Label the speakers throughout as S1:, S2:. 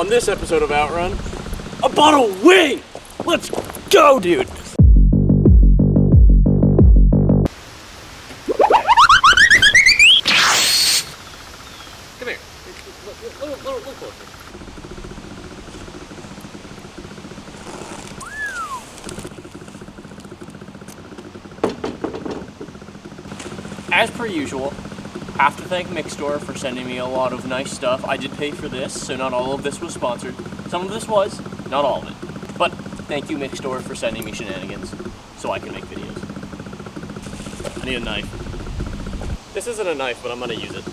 S1: On this episode of Outrun, a bottle wing! Let's go, dude! Come here. Look closer. As per usual, have to thank MikStore for sending me a lot of nice stuff. I did pay for this, so not all of this was sponsored. Some of this was, not all of it. But thank you, MikStore, for sending me shenanigans so I can make videos. I need a knife. This isn't a knife, but I'm gonna use it.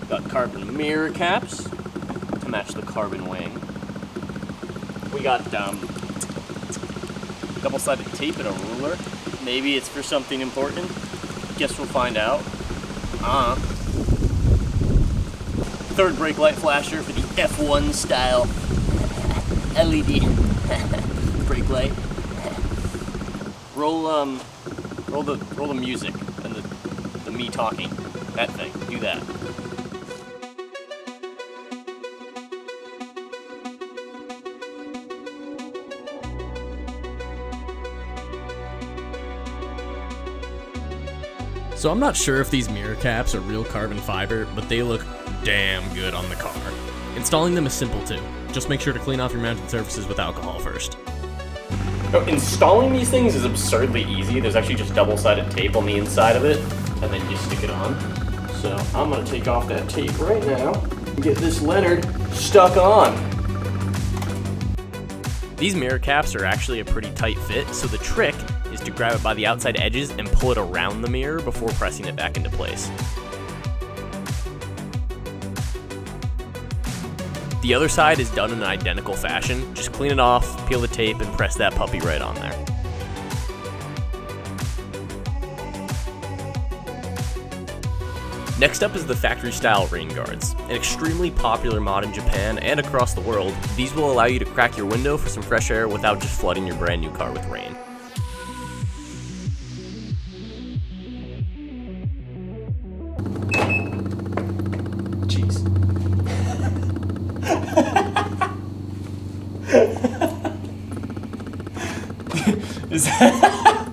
S1: Got carbon mirror caps to match the carbon wing. We got double-sided tape and a ruler. Maybe it's for something important. Guess we'll find out. Third brake light flasher for the F1 style LED brake light. Roll the music and the me talking. That thing. Do that.
S2: So I'm not sure if these mirror caps are real carbon fiber, but they look damn good on the car. Installing them is simple too. Just make sure to clean off your mounting surfaces with alcohol first.
S1: Installing these things is absurdly easy. There's actually just double-sided tape on the inside of it, and then you stick it on. So I'm gonna take off that tape right now and get this Leonard stuck on.
S2: These mirror caps are actually a pretty tight fit, so the trick is to grab it by the outside edges and pull it around the mirror before pressing it back into place. The other side is done in an identical fashion. Just clean it off, peel the tape, and press that puppy right on there. Next up is the factory-style rain guards. An extremely popular mod in Japan and across the world, these will allow you to crack your window for some fresh air without just flooding your brand new car with rain.
S1: Jeez. Is that...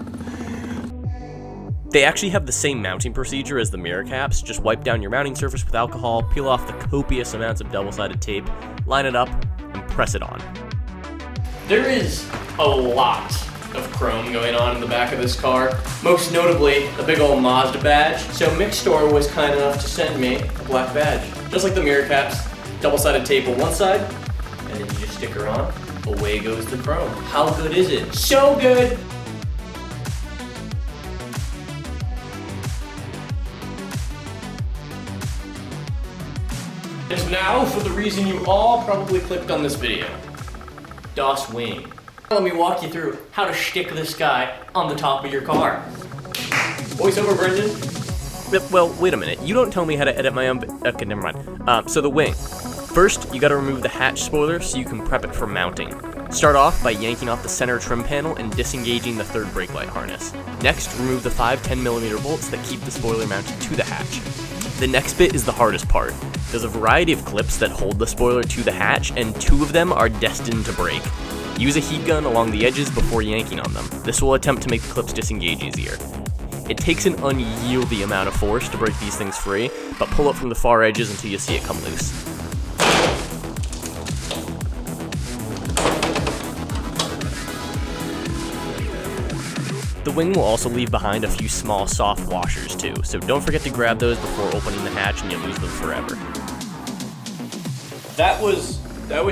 S2: They actually have the same mounting procedure as the mirror caps. Just wipe down your mounting surface with alcohol, peel off the copious amounts of double-sided tape, line it up, and press it on.
S1: There is a lot of chrome going on in the back of this car, most notably the big old Mazda badge. So MikStore was kind enough to send me a black badge. Just like the mirror caps, double-sided tape on one side, and then you just stick her on, away goes the chrome. How good is it? So good! And now for the reason you all probably clicked on this video. Das Wing. Let me walk you through how to stick this guy on the top of your car. Voiceover, Brendan?
S2: Well, wait a minute. You don't tell me how to edit my own... Okay, never mind. So the wing. First, you gotta remove the hatch spoiler so you can prep it for mounting. Start off by yanking off the center trim panel and disengaging the third brake light harness. Next, remove the 5 10mm bolts that keep the spoiler mounted to the hatch. The next bit is the hardest part. There's a variety of clips that hold the spoiler to the hatch, and 2 of them are destined to break. Use a heat gun along the edges before yanking on them. This will attempt to make the clips disengage easier. It takes an unyieldy amount of force to break these things free, but pull it from the far edges until you see it come loose. The wing will also leave behind a few small soft washers too, so don't forget to grab those before opening the hatch and you'll lose them forever.
S1: That was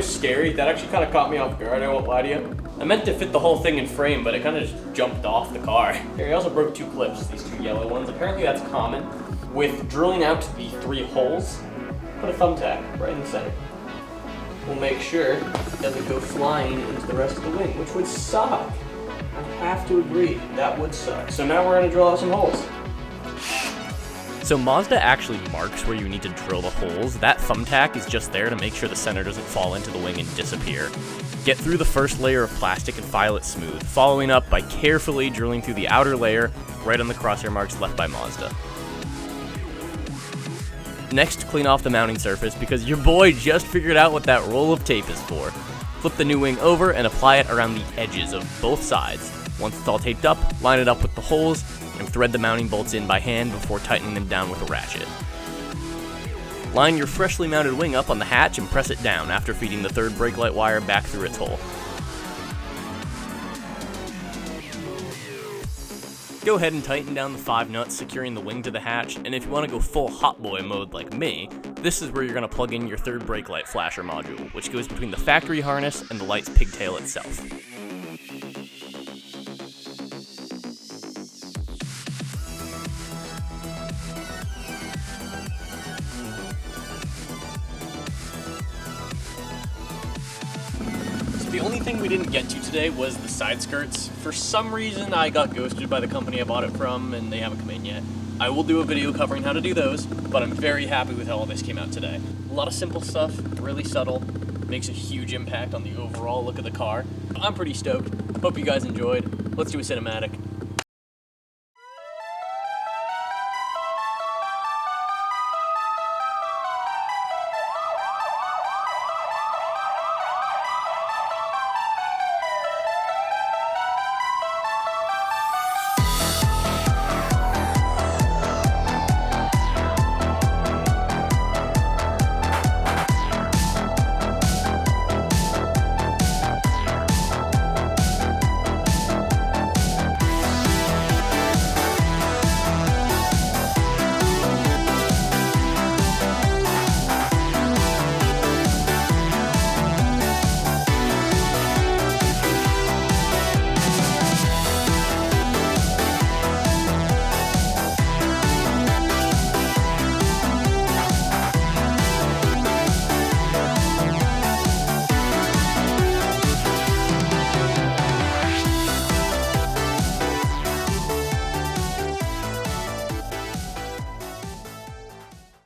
S1: scary. That actually kind of caught me off guard, I won't lie to you. I meant to fit the whole thing in frame, but it kind of just jumped off the car. Here, he also broke 2 clips, these 2 yellow ones. Apparently that's common. With drilling out the 3 holes, put a thumbtack right in the center. We'll make sure it doesn't go flying into the rest of the wing, which would suck. I have to agree, that would suck. So now we're gonna drill out some holes.
S2: So Mazda actually marks where you need to drill the holes. That thumbtack is just there to make sure the center doesn't fall into the wing and disappear. Get through the first layer of plastic and file it smooth, following up by carefully drilling through the outer layer right on the crosshair marks left by Mazda. Next, clean off the mounting surface because your boy just figured out what that roll of tape is for. Flip the new wing over and apply it around the edges of both sides. Once it's all taped up, line it up with the holes and thread the mounting bolts in by hand before tightening them down with a ratchet. Line your freshly mounted wing up on the hatch and press it down after feeding the third brake light wire back through its hole. Go ahead and tighten down the 5 nuts securing the wing to the hatch, and if you want to go full hot boy mode like me, this is where you're going to plug in your third brake light flasher module, which goes between the factory harness and the light's pigtail itself.
S1: The only thing we didn't get to today was the side skirts. For some reason, I got ghosted by the company I bought it from, and they haven't come in yet. I will do a video covering how to do those, but I'm very happy with how all this came out today. A lot of simple stuff, really subtle, makes a huge impact on the overall look of the car. I'm pretty stoked. Hope you guys enjoyed. Let's do a cinematic.